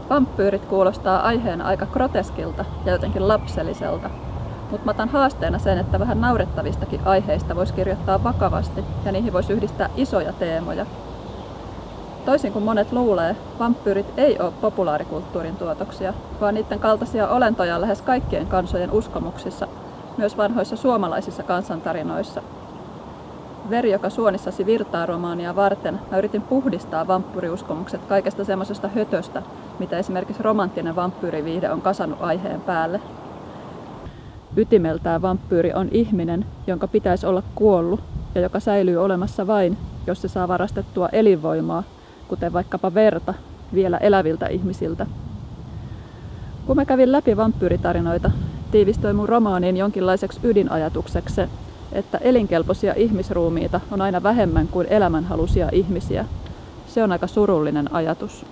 Vampyyrit kuulostaa aiheena aika groteskilta ja jotenkin lapselliselta, mutta mä otan haasteena sen, että vähän naurettavistakin aiheista voisi kirjoittaa vakavasti ja niihin voisi yhdistää isoja teemoja. Toisin kuin monet luulee, vampyyrit ei ole populaarikulttuurin tuotoksia, vaan niiden kaltaisia olentoja lähes kaikkien kansojen uskomuksissa, myös vanhoissa suomalaisissa kansantarinoissa. Veri, joka suonissasi virtaa -romaania varten, mä yritin puhdistaa vampyyriuskomukset kaikesta semmoisesta hötöstä, mitä esimerkiksi romanttinen vampyyriviihde on kasannut aiheen päälle. Ytimeltään vampyyri on ihminen, jonka pitäisi olla kuollut ja joka säilyy olemassa vain, jos se saa varastettua elinvoimaa, kuten vaikkapa verta, vielä eläviltä ihmisiltä. Kun mä kävin läpi vampyyritarinoita, tiivistyi mun romaaniin jonkinlaiseksi ydinajatukseksi se, että elinkelpoisia ihmisruumiita on aina vähemmän kuin elämänhaluisia ihmisiä. Se on aika surullinen ajatus.